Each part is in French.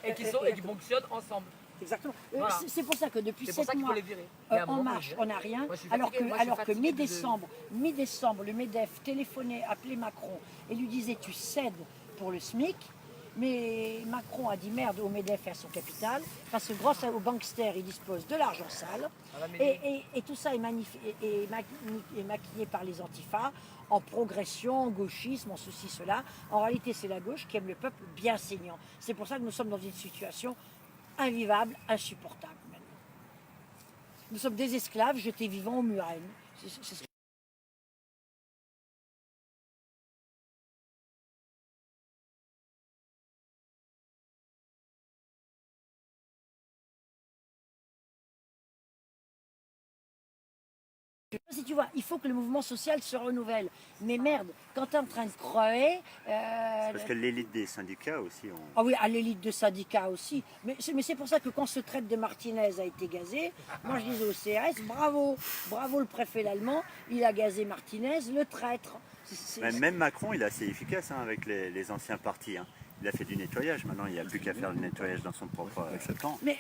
et qui fonctionnent ensemble. Exactement. Voilà. C'est pour ça que depuis 7 mois, En marche, on n'a rien. Alors que mi-décembre, le MEDEF téléphonait, appelait Macron et lui disait tu cèdes pour le SMIC. Mais Macron a dit merde au MEDEF et à son capital, parce que grâce aux banksters, il dispose de l'argent sale. Et tout ça est maquillé par les antifas, en progression, en gauchisme, en ceci, cela. En réalité, c'est la gauche qui aime le peuple bien saignant. C'est pour ça que nous sommes dans une situation invivable, insupportable maintenant. Nous sommes des esclaves jetés vivants aux murènes. Si tu vois, il faut que le mouvement social se renouvelle. Mais merde, quand tu es en train de crever... Parce que l'élite des syndicats aussi... Ah oui, à l'élite de syndicats aussi. Mais c'est pour ça que quand ce traite de Martinez a été gazé, moi je disais au CRS, bravo, bravo le préfet l'allemand, il a gazé Martinez, le traître. Même Macron, il est assez efficace avec les anciens partis. Il a fait du nettoyage, maintenant il n'y a plus qu'à faire du nettoyage dans son propre camp. Mais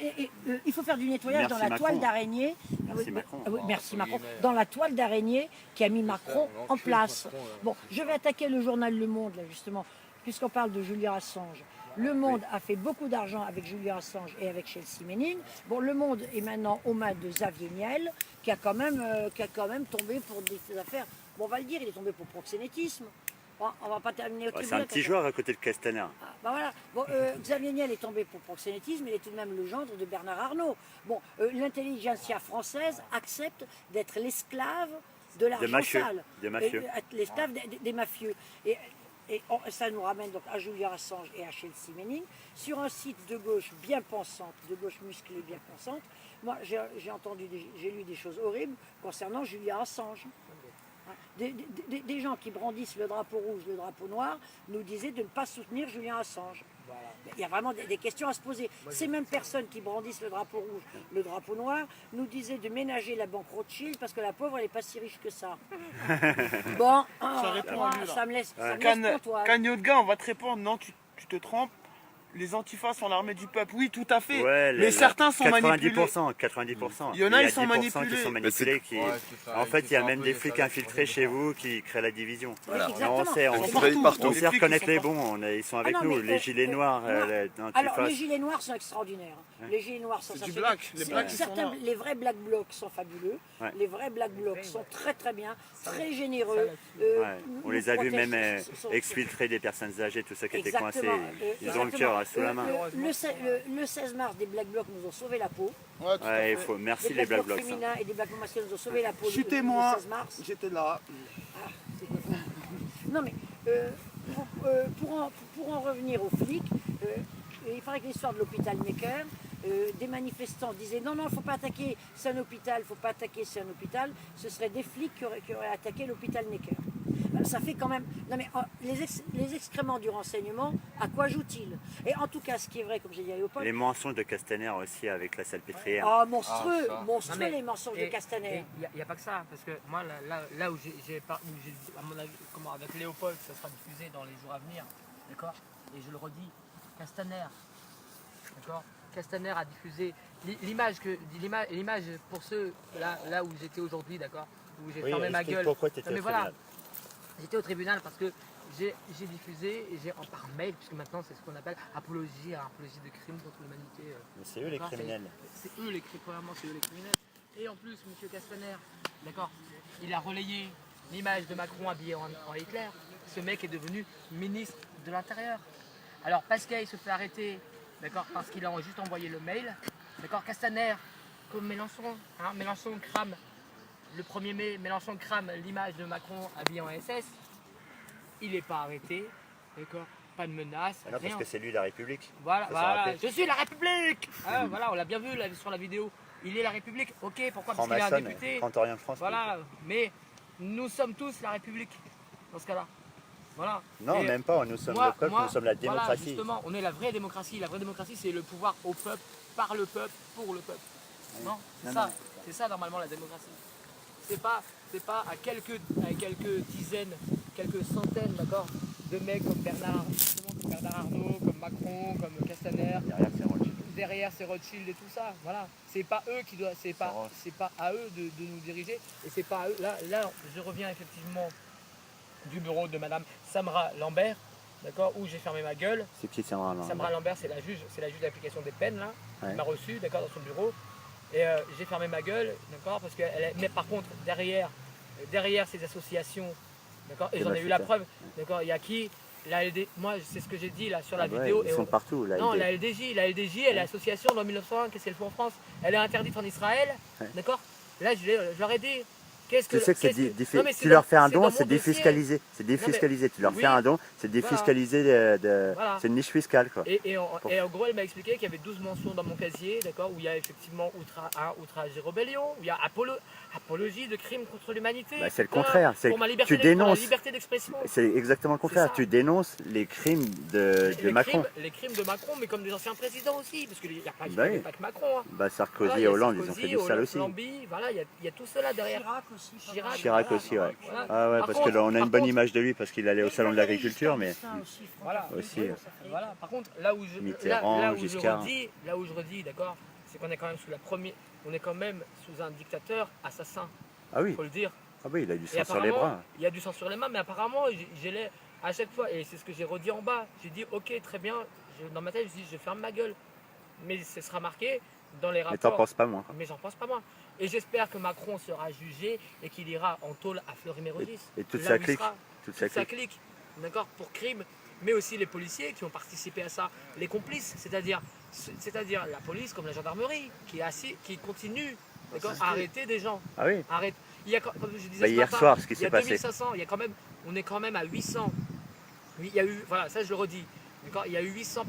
il faut faire du nettoyage dans la toile d'araignée. Merci Macron. Merci Macron. Dans la toile d'araignée qui a mis Macron en place. Bon, je vais attaquer le journal Le Monde, là justement, puisqu'on parle de Julian Assange. Le Monde a fait beaucoup d'argent avec Julian Assange et avec Chelsea Manning. Bon, Le Monde est maintenant aux mains de Xavier Niel, qui a quand même tombé pour des affaires. Bon, on va le dire, il est tombé pour proxénétisme. Bon, on va pas terminer au tribunal. C'est un petit joueur à côté de Castaner. Voilà. Bon, Xavier Niel est tombé pour proxénétisme, il est tout de même le gendre de Bernard Arnault. Bon, l'intelligentsia française accepte d'être l'esclave de l'argent sale. Des mafieux. L'esclave des mafieux. Et ça nous ramène donc à Julian Assange et à Chelsea Manning, sur un site de gauche bien pensante, de gauche musclée bien pensante. Moi, j'ai lu des choses horribles concernant Julian Assange. Des gens qui brandissent le drapeau rouge, le drapeau noir, nous disaient de ne pas soutenir Julian Assange. Voilà. Il y a vraiment des questions à se poser. Ces mêmes personnes qui brandissent le drapeau rouge, le drapeau noir, nous disaient de ménager la banque Rothschild parce que la pauvre, elle n'est pas si riche que ça. Bon, ça me laisse pantoise. Cagnot-de-Gars, on va te répondre, non, tu te trompes. Les antifas sont l'armée du peuple, oui, tout à fait. Ouais, mais certains sont 90%, manipulés. 90%. Il y en a, ils sont manipulés. En fait, il y a même des flics infiltrés chez vous qui créent la division. Voilà. On sait reconnaître les bons, ils sont avec nous. Les gilets noirs. Alors, les gilets noirs sont extraordinaires. Les gilets noirs sont les vrais Black Blocs sont fabuleux. Les vrais Black Blocs sont très très bien, très généreux. On les a vus même exfiltrer des personnes âgées, tout ça qui était coincé. Ils ont le cœur sous la main. Le 16 mars, des Black Blocs nous ont sauvé la peau. Merci les Black Blocs. Des féminins et des Black Blocs masculins nous ont sauvé la peau. Je suis témoin, 16 mars. j'étais là. Non mais, pour en revenir aux flics, il paraît que l'histoire de l'hôpital Necker, des manifestants disaient non, il ne faut pas attaquer, c'est un hôpital, il ne faut pas attaquer, c'est un hôpital. Ce seraient des flics qui auraient attaqué l'hôpital Necker. Ça fait quand même... Non mais les excréments du renseignement, à quoi jouent-ils? Et en tout cas, ce qui est vrai, comme j'ai dit à Léopold... Les mensonges de Castaner aussi avec la salpêtrière. Ah, monstrueux, les mensonges de Castaner. Il n'y a pas que ça, parce que moi, là où à mon avis, avec Léopold, ça sera diffusé dans les jours à venir, d'accord? Et je le redis, Castaner, d'accord? Castaner a diffusé l'image pour ceux là où j'étais aujourd'hui, d'accord? Où j'ai fermé ma gueule. Pourquoi tu étais au tribunal? J'étais au tribunal parce que j'ai diffusé par mail, puisque maintenant c'est ce qu'on appelle apologie de crime contre l'humanité. Mais c'est eux les criminels. C'est eux les criminels. Et en plus, M. Castaner, d'accord, il a relayé l'image de Macron habillé en Hitler. Ce mec est devenu ministre de l'Intérieur. Alors Pascal se fait arrêter, d'accord, parce qu'il a juste envoyé le mail. D'accord, Castaner, comme Mélenchon, Mélenchon crame. Le 1er mai, Mélenchon crame l'image de Macron habillé en SS. Il n'est pas arrêté, d'accord? Pas de menace, non, rien. Parce que c'est lui la République. Voilà. Je suis la République. Voilà, on l'a bien vu sur la vidéo. Il est la République. Ok, pourquoi? Parce qu'il est un député. Franc-Orient de France. Voilà, mais nous sommes tous la République dans ce cas-là. Voilà. Non, même pas. Nous sommes le peuple, nous sommes la démocratie. Voilà, justement, on est la vraie démocratie. La vraie démocratie, c'est le pouvoir au peuple, par le peuple, pour le peuple. Non, c'est ça normalement la démocratie. C'est pas à quelques dizaines, quelques centaines, d'accord, de mecs comme Bernard Arnault, comme Macron, comme Castaner, derrière c'est Rothschild et tout ça. Voilà. C'est pas eux qui doivent, c'est pas à eux de nous diriger et c'est pas à eux. Là, je reviens effectivement du bureau de Madame Samra Lambert, d'accord, où j'ai fermé ma gueule. C'est qui Samra Lambert? Samra Lambert, c'est la juge d'application des peines là. Ouais. Elle m'a reçu, d'accord, dans son bureau. Et j'ai fermé ma gueule, d'accord, parce que mais par contre derrière ces associations, d'accord, et j'en ai eu la preuve, d'accord, il y a qui? La LD, moi c'est ce que j'ai dit là sur la vidéo. Ils sont partout. Non, la LDJ, elle est association dans 1901, qu'est-ce qu'elle fait en France? Elle est interdite en Israël, d'accord. Là je leur ai dit. Tu sais que tu leur fais un don, c'est défiscalisé. C'est défiscalisé. Tu leur fais un don, c'est défiscalisé c'est une niche fiscale, quoi. Et en gros, elle m'a expliqué qu'il y avait 12 mentions dans mon casier, d'accord, où il y a effectivement outrage et rébellion, où il y a apologie de crimes contre l'humanité. Bah, c'est le contraire. Pour ma liberté, tu dénonces. pour la liberté d'expression. C'est exactement le contraire. Tu dénonces les crimes de Macron. Les crimes de Macron, mais comme des anciens présidents aussi, parce qu'il n'y a pas que Macron. Hein. Bah, Sarkozy et Hollande, ils ont fait du sale aussi. Voilà, il y a tout cela derrière. Chirac aussi, ouais. Voilà. Ah ouais, parce que là, on a une bonne image de lui parce qu'il allait au salon de l'agriculture, mais voilà. aussi. Voilà. Par contre, là où je redis, d'accord, c'est qu'on est quand même on est quand même sous un dictateur assassin. Ah oui. Faut le dire. Ah oui, il a du sang sur les bras. Il y a du sang sur les mains, mais apparemment, à chaque fois, et c'est ce que j'ai redit en bas, j'ai dit ok, très bien, dans ma tête, je dis je ferme ma gueule, mais ce sera marqué dans les rapports. Mais t'en penses pas moins. Mais j'en pense pas moins. Et j'espère que Macron sera jugé et qu'il ira en tôle à Fleury-Mérogis. Et toute sa clique. Toute sa clique, d'accord, pour crime, mais aussi les policiers qui ont participé à ça, les complices, c'est-à-dire la police comme la gendarmerie, qui continue, d'accord, à arrêter des gens. Ah oui. Il y a, comme je disais hier soir, ce qui s'est passé. 2500, on est quand même à 800. Il y a eu, voilà, ça je le redis. Il y a eu 800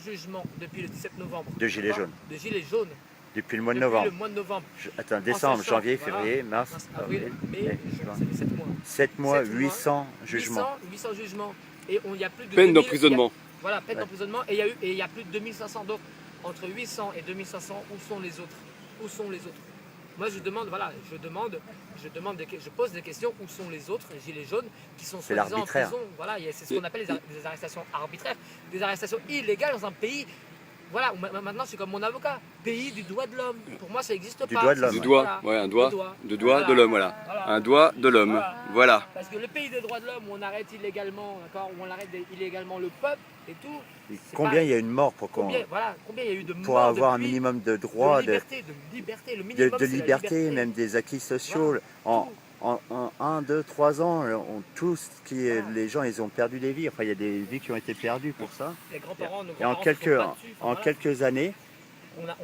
jugements depuis le 17 novembre. De gilets jaunes. De gilets jaunes. Depuis le mois de novembre. Attends, décembre, janvier, février, mars, avril, mai, juin, ça fait 7 mois. 7 mois, 800 jugements. 800 jugements. Et il y a plus de peine d'emprisonnement. Voilà, peine d'emprisonnement. Et il y a plus de 2500. Donc, entre 800 et 2500, où sont les autres? Où sont les autres? Moi, je demande, je pose des questions. Où sont les autres, les gilets jaunes, qui sont soi-disant en prison? Voilà, c'est ce qu'on appelle des arrestations arbitraires, des arrestations illégales dans un pays. Voilà, maintenant c'est comme mon avocat, pays du doigt de l'homme. Pour moi, ça n'existe pas. Du doigt de l'homme. Du doigt, ouais, un doigt de l'homme, voilà. Un doigt de l'homme, voilà. Parce que le pays des droits de l'homme, où on arrête illégalement, d'accord, où on arrête illégalement le peuple et tout. Combien il y a eu de morts pour combien il y a eu de morts pour avoir un minimum de droits, de liberté, le minimum, de liberté, même des acquis sociaux. Voilà, en 1, 2, 3 ans, les gens ils ont perdu des vies. Enfin, il y a des vies qui ont été perdues pour ça. Les grands-parents, nos et en quelques années,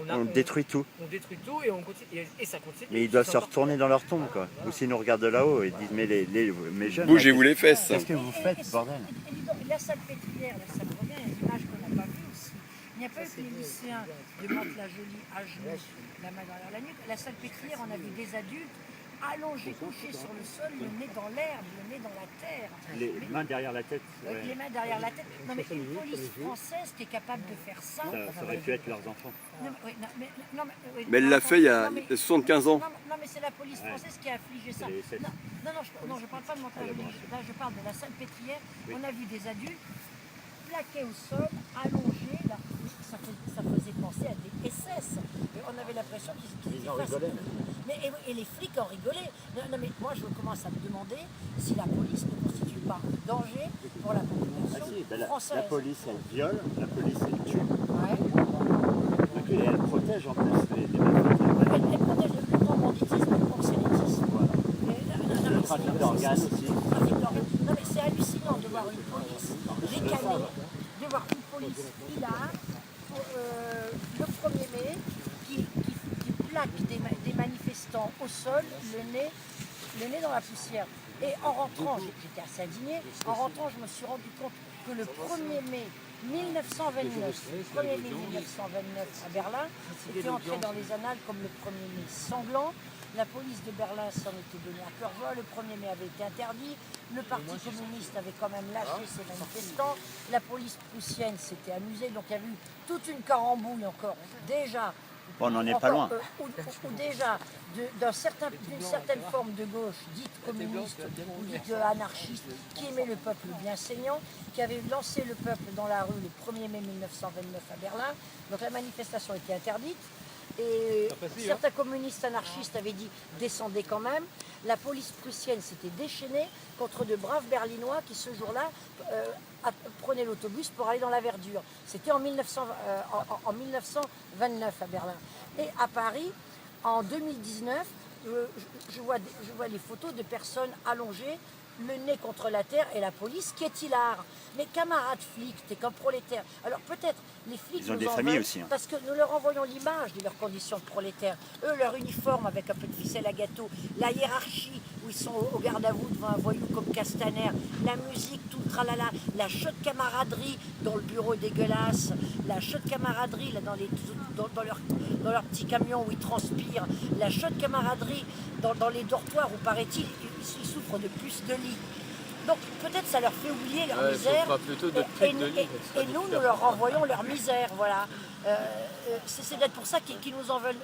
on détruit tout. On détruit tout et on continue. Et ça continue. Mais ils doivent se retourner dans leur tombe, quoi. Ou s'ils nous regardent de là-haut et disent mais mes jeunes. Bougez-vous les fesses. Qu'est-ce que vous faites, bordel? La salpêtrière, là, ça me revient, une image qu'on n'a pas vue aussi. Il n'y a pas eu que les lycéens de Mantes-la-Jolie à genoux, la main derrière la nuque. La salpêtrière, on a vu des adultes allongés, couchés sur le sol, le nez dans l'herbe, le nez dans la terre. Les mains derrière la tête. Les mains derrière la tête. Non mais une police française qui est capable de faire ça. Ça aurait pu être leurs enfants. Mais elle l'a fait il y a 75 ans. Non mais c'est la police française qui a affligé ça. Non, je parle pas de Mantes-la-Jolie. Là je parle de la salpêtrière. On a vu des adultes plaqués au sol, allongés. Là, ça faisait penser à des SS. On avait l'impression qu'ils étaient rigolaient. Et les flics en rigolaient. Non, mais moi, je commence à me demander si la police ne constitue pas un danger pour la population française. La police, elle viole, la police, elle tue. Ouais. Et elle protège en plus les malfaiteurs. Elle protège le plus grand banditisme et le proxénétisme. Voilà. Le trafic d'organes aussi. Non, mais c'est hallucinant de voir une police ricaner, de voir une police hilar, le 1er mai, qui plaque des manifestants au sol, le nez dans la poussière. Et en rentrant, j'étais assez indignée, en rentrant je me suis rendu compte que le 1er mai 1929, à Berlin, était entré dans les annales comme le 1er mai sanglant. La police de Berlin s'en était donnée à cœur joie, le 1er mai avait été interdit, le Parti communiste avait quand même lâché ses manifestants, la police prussienne s'était amusée, donc il y a eu toute une carambouille encore déjà On n'en est pas loin. Ou déjà d'une certaine forme de gauche dite communiste ou dite anarchiste qui aimait le peuple bien saignant, qui avait lancé le peuple dans la rue le 1er mai 1929 à Berlin. Donc la manifestation était interdite. Et certains communistes anarchistes avaient dit descendez quand même. La police prussienne s'était déchaînée contre de braves Berlinois qui ce jour-là prenaient l'autobus pour aller dans la verdure. C'était en 1929 à Berlin. Et à Paris, en 2019, je vois les photos de personnes allongées, le nez contre la terre, et la police qui est hilar. Mais camarades flics, t'es comme prolétaire. Alors peut-être les flics Ils ont nous des en familles veulent aussi, hein. parce que nous leur envoyons l'image de leurs conditions de prolétaires. Eux, leur uniforme avec un peu de ficelle à gâteau, la hiérarchie où ils sont au garde à vous devant un voyou comme Castaner, la musique, tout le tralala, la chaude camaraderie dans le bureau dégueulasse, la chaude camaraderie là, dans leur petit camion où ils transpirent, la chaude camaraderie dans les dortoirs où paraît-il ils souffrent de plus de lits. Donc peut-être ça leur fait oublier leur misère et nous leur renvoyons leur misère, voilà. C'est peut-être pour ça qu'ils nous en veulent,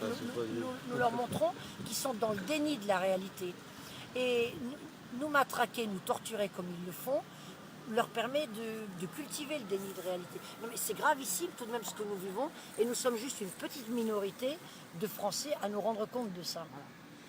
nous leur montrons qu'ils sont dans le déni de la réalité. Et nous matraquer, nous torturer comme ils le font, leur permet de cultiver le déni de réalité. Non mais c'est gravissime tout de même ce que nous vivons, et nous sommes juste une petite minorité de Français à nous rendre compte de ça,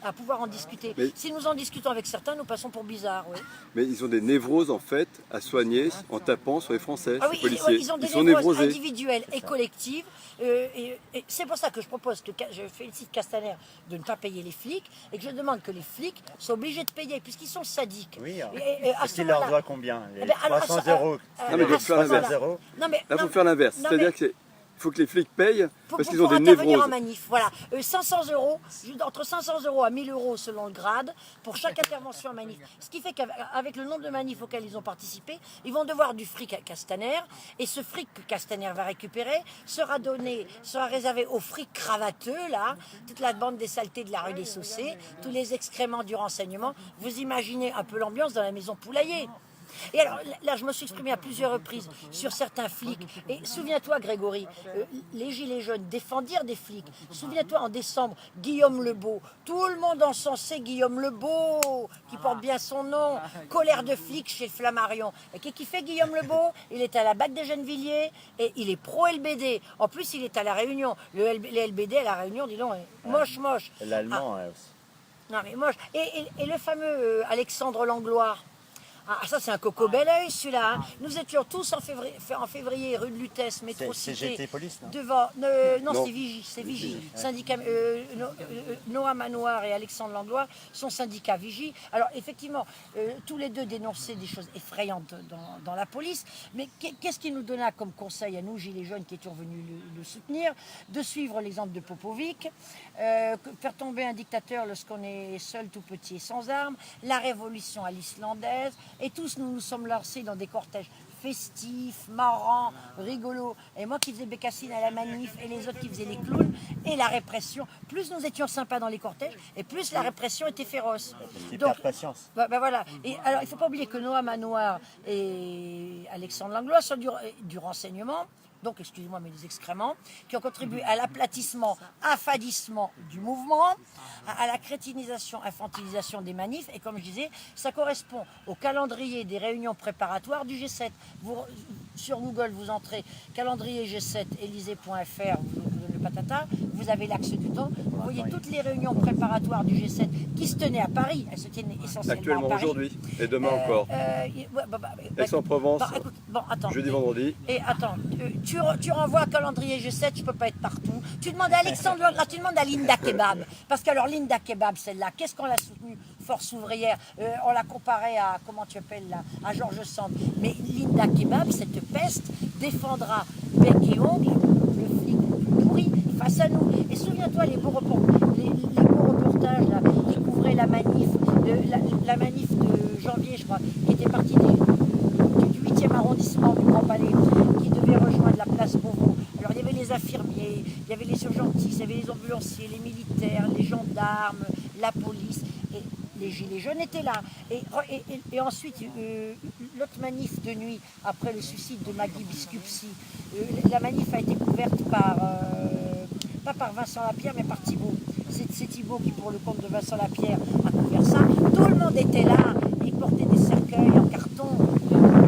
à pouvoir en discuter. Mais si nous en discutons avec certains, nous passons pour bizarres. Oui. Mais ils ont des névroses en fait à soigner en tapant sur les Français, Ah ces oui, policiers. ils ont des sont névroses névrosés. individuelles et collectives. Et c'est pour ça que je propose que je félicite Castaner de ne pas payer les flics et que je demande que les flics soient obligés de payer puisqu'ils sont sadiques. Oui, à ce il leur moment-là- doit combien? Les Eh ben, alors, 300 à- euros. Non, mais il doit faire à ce l'inverse. moment-là- Non, mais, Là, il non, faut faire l'inverse. non, C'est-à-dire mais- qu'il faut que les flics payent parce qu'ils ont pour des intervenir en névroses. manif, voilà. 500 euros, entre 500 euros à 1000 euros selon le grade, pour chaque intervention en manif. Ce qui fait qu'avec le nombre de manifs auxquels ils ont participé, ils vont devoir du fric à Castaner, et ce fric que Castaner va récupérer sera réservé aux frics cravateux, là, toute la bande des saletés de la rue des Saussés, tous les excréments du renseignement. Vous imaginez un peu l'ambiance dans la maison Poulailler. Et alors là, je me suis exprimé à plusieurs reprises sur certains flics. Et souviens-toi, Grégory, les Gilets jaunes défendirent des flics. Souviens-toi, en décembre, Guillaume Lebeau. Tout le monde encensait Guillaume Lebeau, qui porte bien son nom. Colère de flics chez le Flammarion. Et qu'est-ce qu'il fait, Guillaume Lebeau? Il est à la BAC des Gennevilliers et il est pro-LBD. En plus, il est à La Réunion. Les LBD à La Réunion, dis donc, moche. L'allemand aussi. Non, mais moche. Et le fameux Alexandre Langlois. Ah, ça, c'est un coco bel oeil, celui-là. Hein. Nous étions tous en février rue de Lutèce, métro C'est Cité. GT Police, non? Devant. Non, Non. c'est Vigie. Syndicat, Noah Manoir et Alexandre Langlois sont syndicats Vigie. Alors, effectivement, tous les deux dénonçaient des choses effrayantes dans la police. Mais qu'est-ce qui nous donna comme conseil à nous, Gilets jaunes, qui étions venus le soutenir? De suivre l'exemple de Popovic, faire tomber un dictateur lorsqu'on est seul, tout petit et sans armes, la révolution à l'islandaise. Et tous, nous nous sommes lancés dans des cortèges festifs, marrants, rigolos. Et moi qui faisais Bécassine à la manif et les autres qui faisaient les clowns. Et la répression, plus nous étions sympas dans les cortèges, et plus la répression était féroce. Ils perdent patience. Bah voilà. Et alors, il ne faut pas oublier que Noah Manoir et Alexandre Langlois sont du renseignement, donc excusez-moi mais des excréments, qui ont contribué à l'aplatissement, affadissement du mouvement, à la crétinisation, infantilisation des manifs, et comme je disais, ça correspond au calendrier des réunions préparatoires du G7. Sur Google, vous entrez calendrier G7, Élysée.fr, le patata, vous avez l'axe du temps, vous voyez toutes les réunions préparatoires du G7 qui se tenaient à Paris, elles se tenaient essentiellement Actuellement à Paris. aujourd'hui et demain encore. Aix-en-Provence, attends. jeudi, vendredi. Et attends, tu renvoies un calendrier G7, je peux pas être partout. Tu demandes à Alexandre Langlois, tu demandes à Linda Kebab. Parce qu'alors Linda Kebab, celle-là, qu'est-ce qu'on l'a soutenue? Force ouvrière. On l'a comparée à, comment tu appelles là, à Georges Sand. Mais Linda Kebab, cette peste, défendra bec et ongle le flic pourri face à nous. Et souviens-toi les beaux reportages là, qui couvraient la manif de janvier, je crois, qui était partie du 8e arrondissement du Grand Palais, qui devait rejoindre la place Beauvau. Alors il y avait les infirmiers, il y avait les urgentistes, il y avait les ambulanciers, les militaires, les gendarmes, la police, et les Gilets jaunes étaient là. Et ensuite, l'autre manif de nuit, après le suicide de Maggie Biscupsi, la manif a été couverte pas par Vincent Lapierre, mais par Thibault. C'est Thibault qui, pour le compte de Vincent Lapierre, a couvert ça. Tout le monde était là. Ils portaient des cercueils en carton.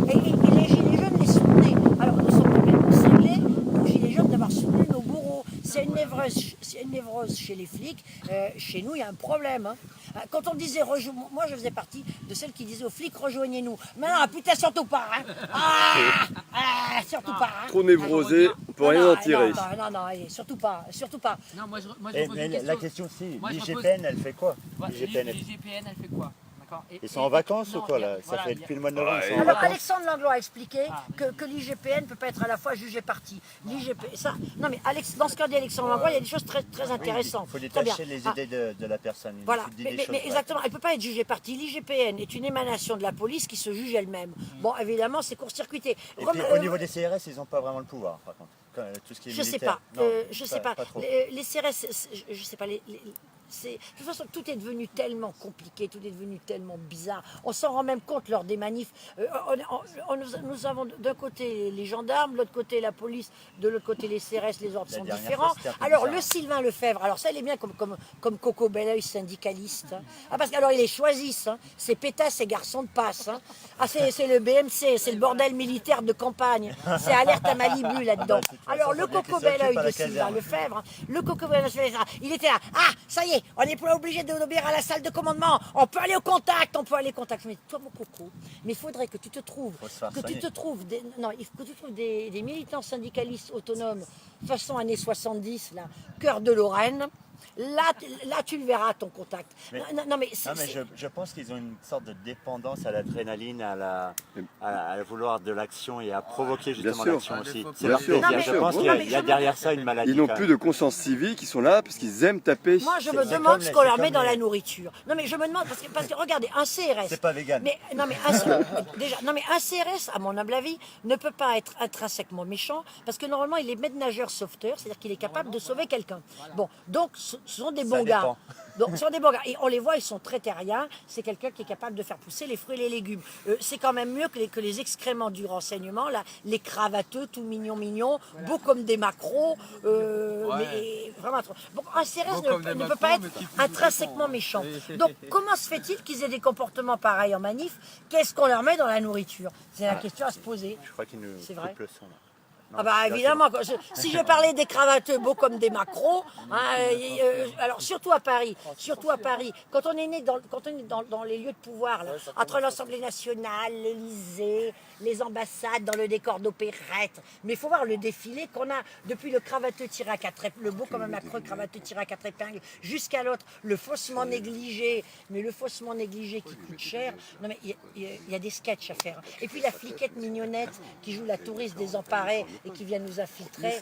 Et les gilets jaunes les soutenaient. Alors nous sommes complètement cinglés, nos gilets jaunes, d'avoir soutenu nos bourreaux. C'est une névrose chez les flics. Chez nous, il y a un problème. Hein. Quand on disait, moi je faisais partie de celles qui disaient aux flics, rejoignez-nous. Mais non, putain, surtout pas. Hein. Surtout pas. Hein. Trop névrosé, on peut rien en tirer. Non, surtout pas. Non, moi je Et, pose mais une la question. question, si, Moi, je l'IGPN, elle fait quoi? L'IGPN, elle fait quoi? Ils sont en vacances ou quoi là? Ça Voilà, fait depuis le mois de novembre, ils sont en Alors vacances. Alexandre Langlois a expliqué que l'IGPN ne peut pas être à la fois juge et parti. Non mais dans ce qu'a dit Alexandre Langlois, il y a des choses très, très intéressantes. Il faut Très bien. détacher les idées de la personne. Il Voilà, dit des mais choses, exactement, elle ne peut pas être jugée partie. L'IGPN est une émanation de la police qui se juge elle-même. Bon, évidemment, c'est court-circuité. Et puis, au niveau des CRS, ils n'ont pas vraiment le pouvoir, par contre. Tout ce qui est Je sais militaire. pas, Non, je sais pas. trop. Les CRS, je sais pas. De toute façon, tout est devenu tellement compliqué, tout est devenu tellement bizarre. On s'en rend même compte lors des manifs. Nous avons d'un côté les gendarmes, de l'autre côté la police, de l'autre côté les CRS, les ordres La sont dernière différents. fois, c'était un peu Alors bizarre. le Sylvain Lefebvre, alors ça il est bien comme Coco Belleuil syndicaliste. Hein. Ah parce qu'alors ils les choisissent, hein. C'est pétasse et garçons de passe. Hein. Ah c'est le BMC, c'est le bordel militaire de campagne. C'est alerte à Malibu là-dedans. Alors le Coco Belleuil de Sylvain Lefebvre, hein, le Coco Belleuil, il était là. Ah ça y est, on n'est pas obligé d'obéir à la salle de commandement. On peut aller au contact, Mais toi, mon coco, mais il faudrait que tu te trouves, des militants syndicalistes autonomes façon années 70, là, cœur de Lorraine. Là, tu le verras, ton contact. Mais- Mais je pense qu'ils ont une sorte de dépendance à l'adrénaline, à vouloir de l'action et à provoquer justement sûr. l'action aussi. C'est Bien leur sûr, plaisir. bien Je sûr. pense qu'il y a derrière ça une maladie. Ils n'ont quand plus même. de conscience civique, ils sont là parce qu'ils aiment taper. moi, je me c'est demande comme ce les- qu'on leur c'est met comme dans la les- nourriture. Non, mais je me demande, parce que regardez, un CRS. C'est pas vegan. Mais un CRS, à mon humble avis, ne peut pas être intrinsèquement méchant, parce que normalement, il est maître nageur sauveteur, c'est-à-dire qu'il est capable de sauver quelqu'un. Bon, donc, ce sont des bons gars. dépend. Donc, ce sont des bons gars. Et on les voit, ils sont très terriens. C'est quelqu'un qui est capable de faire pousser les fruits et les légumes. C'est quand même mieux que les excréments du renseignement, là, les cravateux, tout mignons, beaux comme des macros. Mais vraiment trop. Bon, un CRS ne peut pas être intrinsèquement méchant. Donc, comment se fait-il qu'ils aient des comportements pareils en manif? Qu'est-ce qu'on leur met dans la nourriture? C'est la question à se poser. Je crois qu'ils nous C'est vrai. coupent le son. Là. Non, Ah bah là, évidemment, si je parlais des cravateux beaux comme des macros, hein, alors surtout à Paris, quand on est né dans les lieux de pouvoir, là, entre l'Assemblée nationale, l'Élysée, les ambassades, dans le décor d'opérette, mais il faut voir le défilé qu'on a depuis le cravateux tiré à quatre épingles, le beau comme un macreux cravateux tiré à quatre épingles, jusqu'à l'autre, le faussement négligé, mais le faussement négligé qui coûte cher. Non mais il y a des sketchs à faire. Et puis la fliquette mignonnette qui joue la touriste désemparée et qui vient nous infiltrer.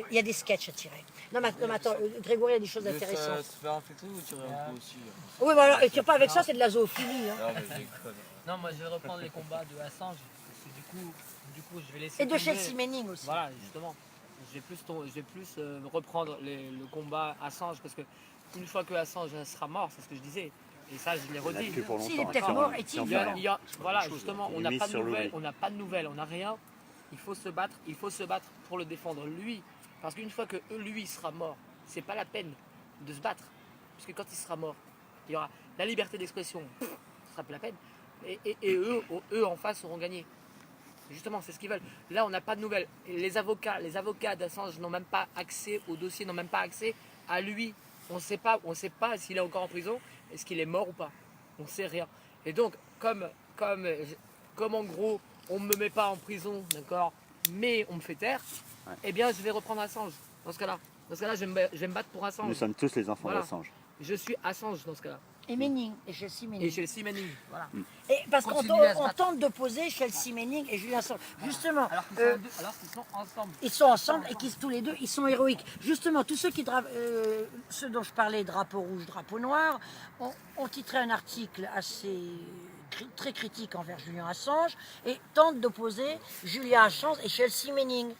Il y a des sketchs à tirer. Non mais attends, Grégory a des choses intéressantes. Se faire infecter ou tirer un peu aussi Oui, voilà, et tire pas avec ça, c'est de la zoophilie. Hein. Non, mais j'ai déconne. Non, moi je vais reprendre les combats de Assange. Parce que du coup, je vais laisser. Et de tomber- Chelsea Manning aussi. Voilà, justement. Je vais plus reprendre le combat Assange parce que une fois que Assange sera mort, c'est ce que je disais. Et ça, je l'ai redit. plus pour longtemps. S'il est peut-être Si on- mort, si est-il on vivant? fait rien. Voilà, justement, Il on est n'a mis pas de sur nouvelles, l'oubli. on n'a pas de nouvelles, on n'a rien. Il faut se battre pour le défendre lui. Parce qu'une fois que lui sera mort, c'est pas la peine de se battre. Puisque quand il sera mort, il y aura la liberté d'expression, ce sera plus la peine. Et eux en face auront gagné. Justement, c'est ce qu'ils veulent. Là, on n'a pas de nouvelles. Et les avocats d'Assange n'ont même pas accès au dossier, n'ont même pas accès à lui. On ne sait pas s'il est encore en prison, est-ce qu'il est mort ou pas. On ne sait rien. Et donc, comme en gros, on ne me met pas en prison, d'accord, mais on me fait taire, eh bien, je vais reprendre Assange. Dans ce cas-là, je vais me battre pour Assange. Nous sommes tous les enfants Voilà. d'Assange. Je suis Assange dans ce cas-là. Et Manning, et Chelsea Manning. Et Chelsea Manning, voilà. Et parce qu'on Continuez à se on battre. tente d'opposer Chelsea Manning et Julien Assange. Justement, Alors qu'ils sont ensemble. ils sont ensemble et qu'ils tous les deux, ils sont héroïques. Justement, tous ceux ceux dont je parlais, drapeau rouge, drapeau noir, ont titré un article très critique envers Julien Assange et tentent d'opposer Julien Assange et Chelsea Manning.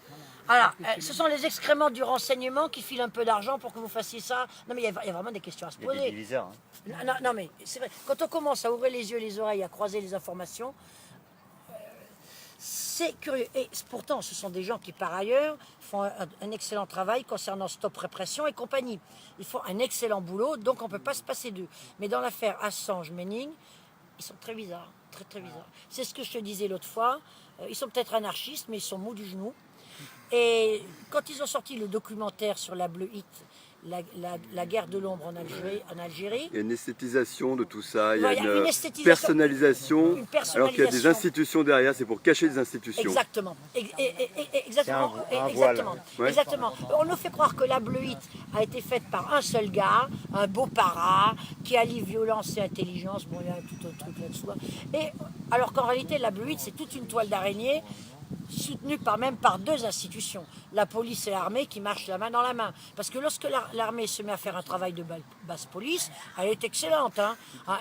Alors, ce sont les excréments du renseignement qui filent un peu d'argent pour que vous fassiez ça. Non, mais il y a vraiment des questions à se Il y a des poser. diviseurs. Hein. Non, mais c'est vrai. Quand on commence à ouvrir les yeux, les oreilles, à croiser les informations, C'est curieux. Et pourtant, ce sont des gens qui, par ailleurs, font un excellent travail concernant Stop Répression et compagnie. Ils font un excellent boulot, donc on ne peut pas se passer d'eux. Mais dans l'affaire Assange-Manning, ils sont très bizarres, très très bizarres. C'est ce que je te disais l'autre fois. Ils sont peut-être anarchistes, mais ils sont mous du genou. Et quand ils ont sorti le documentaire sur la Bleu Hit, la guerre de l'ombre en Algérie, Il y a une esthétisation de tout ça, il y a Ouais, une esthétisation, personnalisation, une alors qu'il y a des personnalisation. institutions derrière, c'est pour cacher des institutions. Exactement. Exactement. C'est un voile. Exactement. Ouais. Exactement. On nous fait croire que la Bleu Hit a été faite par un seul gars, un beau para, qui allie violence et intelligence. Bon, il y a tout un truc là-dessous. Et alors qu'en réalité, la Bleu Hit, c'est toute une toile d'araignée soutenue même par deux institutions, la police et l'armée, qui marchent la main dans la main. Parce que lorsque l'armée se met à faire un travail de basse police, elle est excellente. Hein.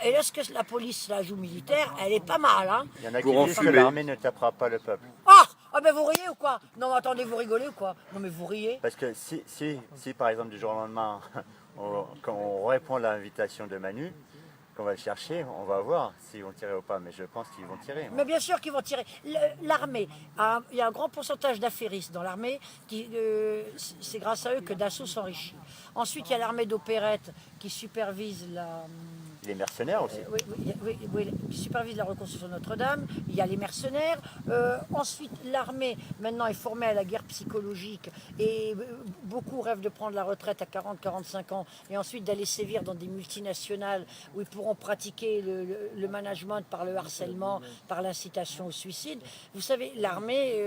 Et lorsque la police la joue militaire, elle est pas mal. Hein. Il y en a qui Pour disent que enfumer. l'armée ne tapera pas le peuple. Ah ben vous riez ou quoi? Non, attendez, vous rigolez ou quoi? Non, mais vous riez. Parce que si par exemple du jour au lendemain, quand on répond à l'invitation de Manu, qu'on va le chercher, on va voir s'ils vont tirer ou pas. Mais je pense qu'ils vont tirer. Mais bien sûr qu'ils vont tirer. L'armée, il y a un grand pourcentage d'affairistes dans l'armée. C'est grâce à eux que Dassault s'enrichit. Ensuite, il y a l'armée d'opérette qui supervise Les mercenaires aussi. qui supervise la reconstruction de Notre-Dame. Il y a les mercenaires. Ensuite, l'armée, maintenant, est formée à la guerre psychologique. Et beaucoup rêvent de prendre la retraite à 40-45 ans. Et ensuite d'aller sévir dans des multinationales où ils pourront pratiquer le management par le harcèlement, par l'incitation au suicide. Vous savez, l'armée...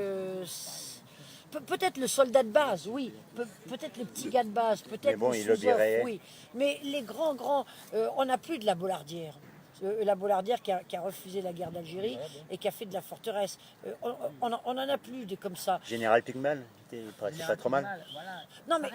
peut-être le soldat de base, oui. Peut-être le petit gars de base, peut-être Mais bon, le il le sous-off, dirait. oui. Mais les grands, on n'a plus de la Bollardière. La Bollardière qui a refusé la guerre d'Algérie et qui a fait de la forteresse. On n'en a plus des comme ça. Général Pigmal, il paraissait pas trop mal. Non, mais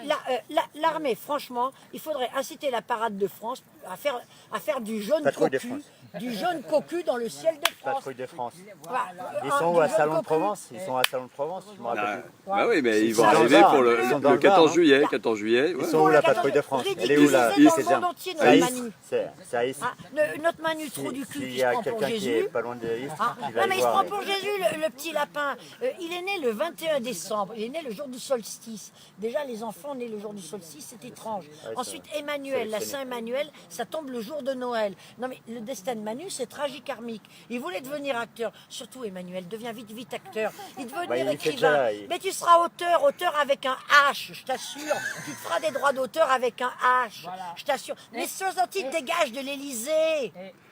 l'armée, franchement, il faudrait inciter la parade de France à faire du jaune Patrouille de cocu, France. du jaune cocu dans le ciel de France. Patrouille de France. Voilà. Ils sont où Du à jaune Salon de cocu. Provence. Ils sont à Salon de Provence, je me rappelle. Bah oui, mais ils vont sont dans arriver le Var, pour ils sont dans le le Var, 14 hein. juillet. 14 juillet, Ils ouais. sont où la patrouille de France? Elle est où là? Ridiculisés dans le monde entier, notre Manu. C'est à Istres. Notre Manu trop du cul S'il qui y se a prend pour quelqu'un qui Jésus. est pas loin de Istres, il va Non, y mais il se prend voir. pour Jésus, le petit lapin. Il est né le 21 décembre. Il est né le jour du solstice. Déjà, les enfants nés le jour du solstice, c'est étrange. Ensuite, Emmanuel, la Saint-Emmanuel, ça tombe le jour de Noël. Non, mais le destin de Manu, c'est tragikarmique. Il voulait devenir acteur. Surtout, Emmanuel, deviens vite, vite acteur. Il veut devenir il fait écrivain. déjà, Mais tu seras auteur avec un H, je t'assure. Tu te feras des droits d'auteur avec un H, Voilà. je t'assure. Mais Sosanti dégage de l'Élysée.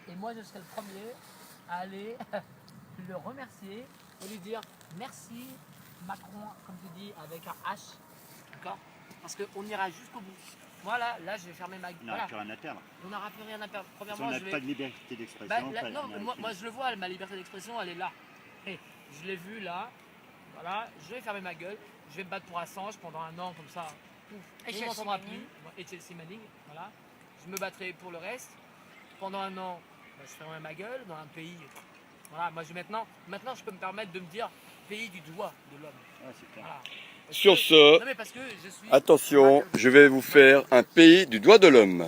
Et moi, je serai le premier à aller le remercier et lui dire merci Macron, comme tu dis, avec un H. D'accord? Parce qu'on ira jusqu'au bout. Voilà, là, je vais fermer ma gueule. On n'a Voilà. plus rien à perdre. On n'aura plus rien à perdre. Si Premièrement, on n'a je vais... pas de liberté Bah, d'expression. là, pas- non, on a moi fini. je le vois, ma liberté d'expression, elle est là. Et je l'ai vu là. Voilà, je vais fermer ma gueule. Je vais me battre pour Assange pendant un an comme ça. Pouf, Et on ne Chelsea m'entendra Manning. plus. Et Chelsea Manning, voilà. Je me battrai pour le reste. Pendant un an, bah, je fermerai ma gueule dans un pays. Voilà, moi maintenant je peux me permettre de me dire pays du doigt de l'homme. Ouais, c'est clair. Voilà. Parce Sur que- ce, non mais parce que je suis. attention, je vais vous faire un pays du doigt de l'homme.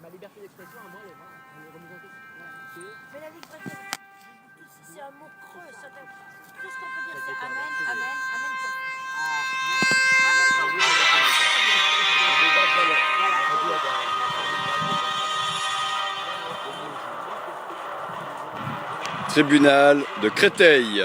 Ma liberté d'expression, moi, elle est remise en question. Mais la liberté, c'est un mot creux. Tout ce qu'on peut dire, c'est Amen, Amen, Amen. Tribunal de Créteil.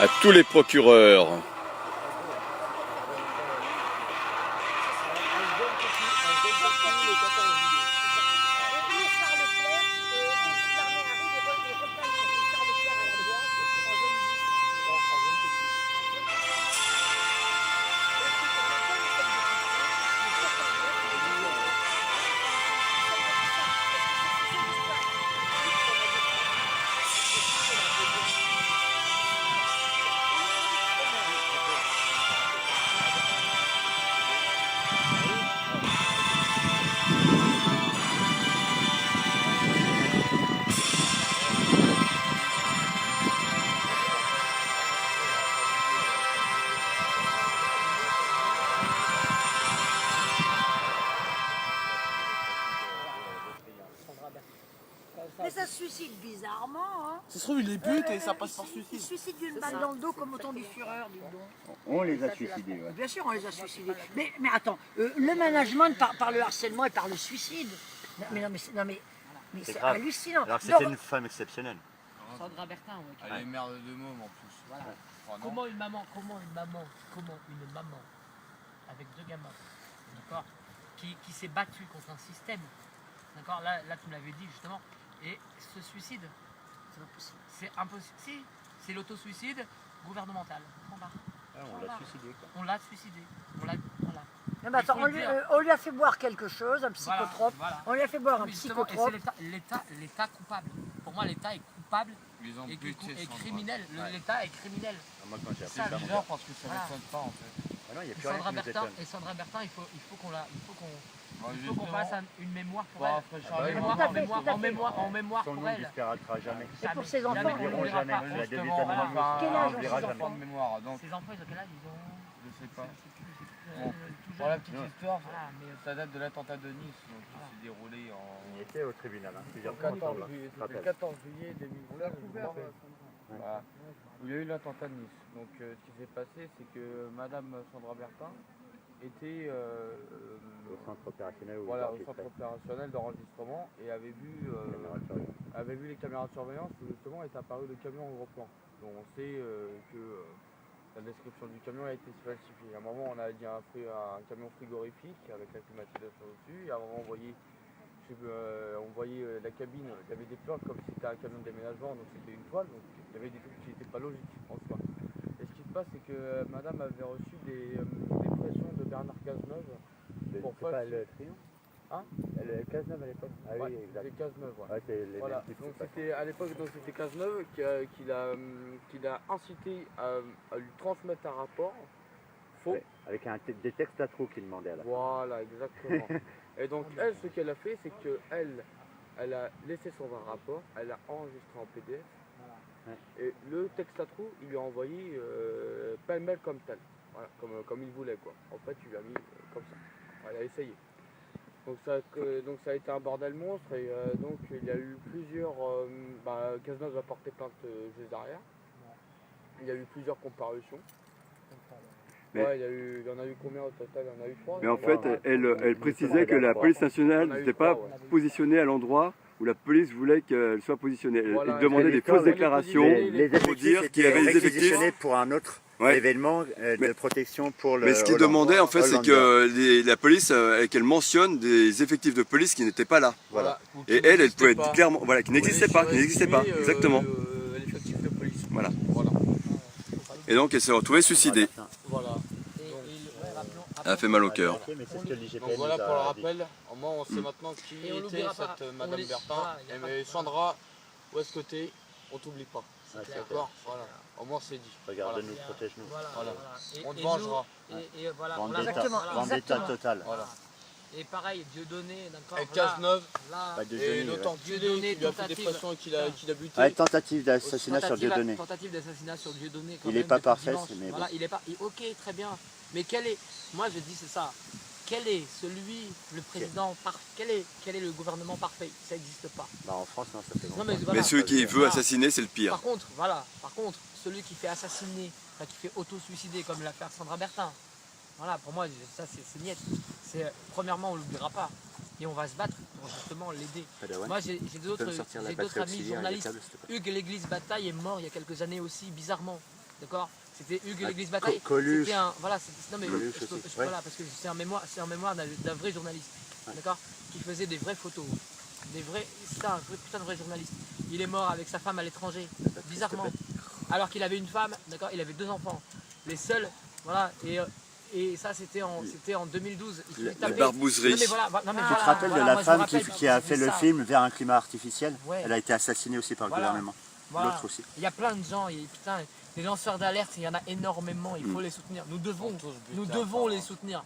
À tous les procureurs. suicide bizarrement. Hein. Ça se trouve, il les bute et ça passe par Il suicide. suicide d'une balle dans le dos comme autant du Führer, dis donc. On les a suicidés, ouais. Bien sûr, on les a suicidés. Mais attends, le management par le harcèlement et par le suicide. Mais C'est c'est grave. hallucinant. Alors que Donc, c'était une femme exceptionnelle. Sandra Bertin, ouais. Elle est mère de deux mômes en plus. Voilà. 3 ans. Comment une maman avec 2 gamins, d'accord, qui s'est battue contre un système, d'accord, là tu me l'avais dit justement, et se suicide, c'est pas possible. c'est impossible. Si, c'est l'autosuicide gouvernemental. On l'a suicidé, quoi. On l'a suicidé. Voilà. Non, mais attends, Il faut le dire. on lui a fait boire quelque chose, un psychotrope. Voilà. On lui a fait boire un Mais justement, et psychotrope. c'est l'État coupable. Pour moi, l'État est coupable Ils ont et buté Sandra. criminel. Ouais. L'État est criminel. Moi, quand j'ai appris Ça, ça, C'est bizarre parce que ça Voilà. m'étonne pas en fait. non, il n'y a Et plus rien qui nous étonne. Sandra Bertin, il faut qu'on Moi, il faut qu'on fasse une mémoire pour pour elle. rafraîchir Ah bah les oui, Mémoire, tout à en fait, mémoire, tout à en fait. mémoire, en mémoire Son pour nom ne elle. disparaîtra jamais. Et pour ses enfants, Jamais, on on le verra dira pas. pas. La devise Justement, d'Anonyme, enfin, Quel âge on ont verra ces jamais. enfants de mémoire, donc Ses enfants, ils ont quel âge? Ils ont... je sais pas. Je sais plus. Bon. Tout Pour la jeune. petite Ouais. histoire, Voilà, mais ça date de l'attentat de Nice, donc qui s'est déroulé Il en était au tribunal, hein, plusieurs le fois 14 ensemble. juillet, je te c'était le rappelle. 14 juillet 2016. Voilà. Où il y a eu l'attentat de Nice. Donc ce qui s'est passé, c'est que Madame Sandra Bertin était Au centre opérationnel où voilà, au il centre opérationnel d'enregistrement et avait vu les caméras de surveillance où justement est apparu le camion en gros plan. Donc on sait que la description du camion a été falsifiée. À un moment on a dit un camion frigorifique avec la climatisation dessus et à un moment on voyait la cabine, il y avait des planches comme si c'était un camion de déménagement, donc c'était une toile, donc il y avait des trucs qui n'étaient pas logiques en soi. Et ce qui se passe, c'est que madame avait reçu des pressions de Bernard Cazeneuve. Pour C'est pas pas- le Triomphe Hein Le Cazeneuve à l'époque. Ah Ouais, oui, exact. c'était Cazeneuve, ouais. Ouais, c'est les Voilà, mêmes types, donc c'est pas c'était à l'époque, donc c'était Cazeneuve qui l'a incité à lui transmettre un rapport faux. Ouais, avec des textes à trous qu'il demandait à la fin. Voilà, exactement. Et donc elle, ce qu'elle a fait, c'est qu'elle a laissé son rapport, elle a enregistré en PDF, Ouais. et le texte à trous, il lui a envoyé pêle-mêle comme tel, voilà, comme il voulait quoi. En fait, il lui a mis comme ça. Elle a essayé. Donc ça a été un bordel monstre et donc il y a eu plusieurs. Cazeneuve a porté plainte juste derrière. Il y a eu plusieurs comparutions. Mais- Ouais, il y en a eu combien au total? Il y en a eu 3. Mais en fait, elle précisait que la police nationale n'était pas positionnée à l'endroit où la police voulait qu'elle soit positionnée. Elle Voilà, demandait des l'histoire, fausses les- déclarations les- pour dire qu'il y avait des effectifs. réquisitionnés pour un autre Ouais. événement de Mais- protection pour le. Mais ce qu'il Hollande. demandait en fait, c'est Hollander. que la police, qu'elle mentionne des effectifs de police qui n'étaient pas là. Voilà. Et elle pouvait être clairement, voilà, qui n'existaient pas, exactement. L'effectif de police. Voilà. Voilà. Et donc elle s'est retrouvée suicidée. Voilà. Elle a fait mal au cœur. Ok, mais c'est ce que l'IGPN Donc voilà nous a pour le dit. rappel. Au moins on sait maintenant qui Et on était l'oubliera pas. cette On Madame les- Bertin. voilà, y a pas Mais de- Sandra, où est-ce que t'es? On t'oublie pas. Ouais, c'est D'accord. Voilà. Au moins c'est dit. Regarde-nous, protège-nous. Voilà. Et- On te et vengera. nous- et voilà, on Vendetta, l'a- Exactement, vendetta exactement. totale. Voilà. Et pareil, Dieudonné, d'accord. Et Cazeneuve. Là, Pas de Et Denis, l'autre ouais. enculé Dieudonné, qui lui a fait des tentative. pressions et qu'il a buté. Ouais, tentative d'assassinat sur Dieudonné. Tentative d'assassinat sur Dieudonné. quand Il même, est pas depuis parfait, dimanche. mais bon. Voilà, il est pas. Ok, très bien. Mais quel est. Moi, je dis c'est ça. Quel est le président parfait? Quel est le gouvernement parfait? Ça n'existe pas. Bah, en France, non, ça fait Non, longtemps. mais voilà. Mais celui qui veut Voilà. assassiner, c'est le pire. Par contre, celui qui fait assassiner, enfin, qui fait auto-suicider, comme l'affaire Sandra Bertin, voilà, pour moi, ça c'est niette. Premièrement, on l'oubliera pas. Et on va se battre pour justement l'aider. Padawan, Moi, j'ai tu peux d'autres me sortir la j'ai batterie d'autres amis auxiliaire, journalistes. il y a câble, s'il te plaît. Hugues L'Église Bataille est mort il y a quelques années aussi, bizarrement. D'accord? C'était Hugues Ah, L'Église Bataille. Coluche. C'était un. Voilà, non mais Coluche je peux- aussi, je- voilà, parce que c'est un mémoire d'un vrai journaliste. Ouais. D'accord? Qui faisait des vraies photos. C'était un putain de vrai journaliste. Il est mort avec sa femme à l'étranger, bizarrement. Alors qu'il avait une femme, d'accord, il avait 2 enfants. Les seuls, voilà, et ça c'était en 2012. Il La- tapait- La barbouzerie. Non, mais voilà, non, mais Tu te voilà, rappelles voilà, de la moi, je femme me rappelle qui a parce que fait le ça. film Vers un climat artificiel? Ouais. Elle a été assassinée aussi par le Voilà. gouvernement. Voilà. L'autre aussi. Il y a plein de gens, putain, les lanceurs d'alerte, il y en a énormément, il faut les soutenir. Nous devons les soutenir.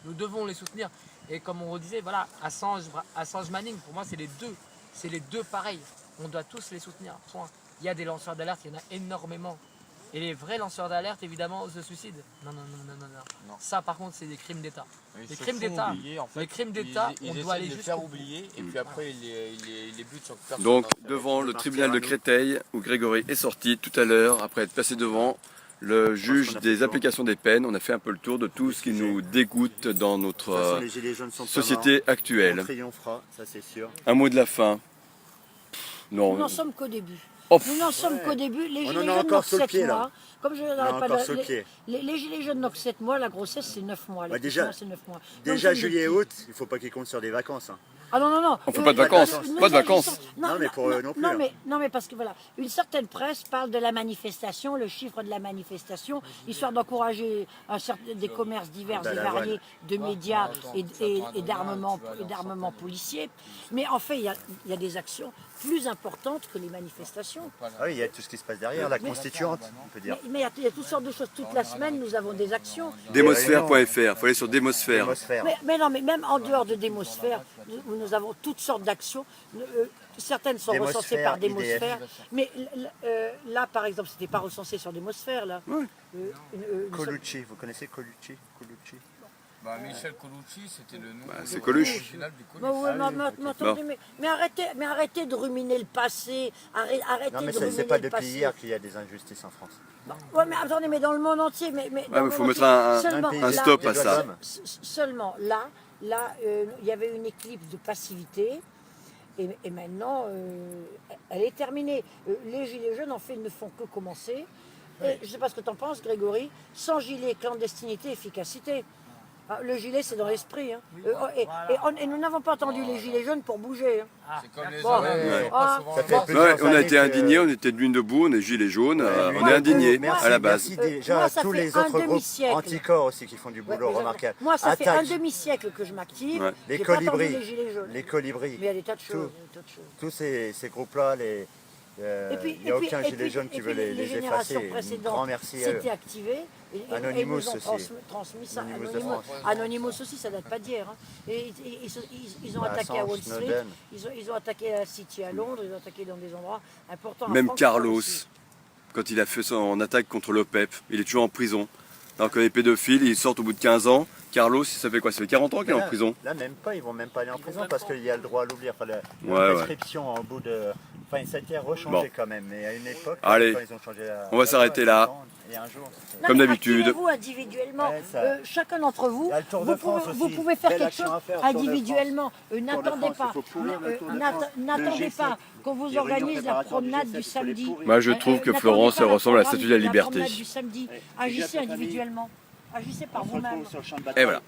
Nous devons les soutenir. Et comme on redisait, voilà, Assange Manning, pour moi c'est les deux pareils. On doit tous les soutenir. Point. Il y a des lanceurs d'alerte, il y en a énormément. Et les vrais lanceurs d'alerte, évidemment, se suicident. Non. Non. Ça, par contre, c'est des crimes d'État. Ils Les se crimes font d'État. oublier, en fait. Les crimes d'État, Ils on doit essaient aller de les jusqu'au faire bout. oublier et puis après ils les butent sur personne. Donc d'autre. devant le tribunal de Créteil, où Grégory est sorti tout à l'heure, après être passé devant le juge des applications des peines, on a fait un peu le tour de tout ce qui nous dégoûte dans De toute façon, notre les gilets jaunes sont pas société morts. On actuelle. triomphera, ça c'est sûr. Un mot de la fin. Nous Non. n'en sommes qu'au début. Oh, Nous n'en sommes qu'au début. Les On en gilets a jaunes encore n'ont que sur le 7 pied, là. mois. Comme je On a n'arrête pas encore de- sur le pied. les gilets jaunes n'ont que 7 mois, la grossesse c'est 9 mois. Bah, déjà- c'est 9 mois. Déjà Donc, juillet et août, il ne faut pas qu'ils comptent sur des vacances. hein. Ah non. On fait pas de vacances, pas de vacances. Non, mais pour eux non plus, hein. Non, mais parce que voilà, une certaine presse parle de la manifestation, le chiffre de la manifestation, histoire d'encourager des commerces divers Bah, et la variés de médias attends, et ça prend d'armements policiers. Mais en fait, il y a des actions plus importantes que les manifestations. Ah oui, il y a tout ce qui se passe derrière, la constituante, on peut dire. Mais il y a toutes sortes de choses. Toute la semaine, nous avons des actions. Démosphère.fr, il faut aller sur Démosphère. Atmosphère. Mais non, mais même en dehors de Démosphère, nous avons toutes sortes d'actions. Certaines sont Démosphère, recensées par IDF. Démosphère. Mais là, par exemple, c'était pas recensé sur Démosphère. Là. Colucci, vous connaissez Colucci? Bah, Michel Colucci, c'était le nom c'est Coluche. original du Bah Coluche. ouais, mais attendez, mais arrêtez de ruminer le passé. Arrêtez Non, mais de ruminer c'est pas le depuis passé. hier qu'il y a des injustices en France. Ouais, mais attendez, mais dans le monde entier. Mais dans le faut monde mettre entier, un seulement pays, un là- stop à des droits ça. de l'homme. Seulement là, il y avait une éclipse de passivité et maintenant elle est terminée. Les gilets jaunes en fait ne font que commencer. Et je ne sais pas ce que tu en penses, Grégory. Sans gilet, clandestinité, efficacité. Ah, le gilet, c'est dans l'esprit. Hein. Et nous n'avons pas attendu les gilets jaunes pour bouger. Hein. C'est comme les Bon, oreilles, ouais. ils sont pas Ah, souvent ça fait morts. plusieurs Ouais, on a années été que- indignés, on était de l'une debout, on est gilets jaunes, on est indignés Merci, à la base. Merci déjà moi, à ça tous fait les un autres groupes demi-siècle. anticorps aussi qui font du Ouais, boulot mais remarquable. moi, ça fait Attaque, un demi-siècle que je m'active. Ouais. les J'ai pas attendu colibris, les gilets jaunes. les colibris, Mais il y a des tas de choses. Tout. des tas de choses. tous ces groupes-là, il n'y a aucun gilet jaune qui veut les effacer. générations Un précédentes grand merci à eux. s'étaient activées. Et Anonymous ils nous ont aussi. transmis ça. Anonymous de Anonymous, France. Anonymous aussi, ça date pas d'hier. Hein. Et ils ont attaqué à Assange, Wall Street, Snowden. ils ont attaqué à la City à Londres, ils ont attaqué dans des endroits importants. à Même Francfort Carlos, aussi. quand il a fait son attaque contre l'OPEP, il est toujours en prison. Alors que les pédophiles, ils sortent au bout de 15 ans. Carlos, ça fait quoi? Ça fait 40 ans qu'il est en prison. Là, même pas, ils vont même pas aller en prison parce qu'il y a le droit à l'oubli. Enfin, la Ouais, prescription en bout de. Enfin, ça a été rechangé quand même, mais à une époque, Allez, quand ils ont changé on va s'arrêter là. Et un jour, c'était- Non, Comme mais d'habitude. activez-vous individuellement. Ouais, ça- Chacun d'entre vous, Il y a le Tour de France vous aussi. pouvez faire Belle quelque action chose à faire, Tour de France. individuellement. N'attendez France, pas. il faut pourrir le Tour de N'att- France. N'attendez Le pas qu'on vous Les réunions organise la préparatoires du promenade G7, du il faut les samedi. pourrir. Moi, je trouve que N'attendez Florence, pas elle ressemble à la promenade- Statue de la Liberté. promenade du samedi. Agissez individuellement. Agissez par vous-même. Sur le champ de Et bataille. voilà.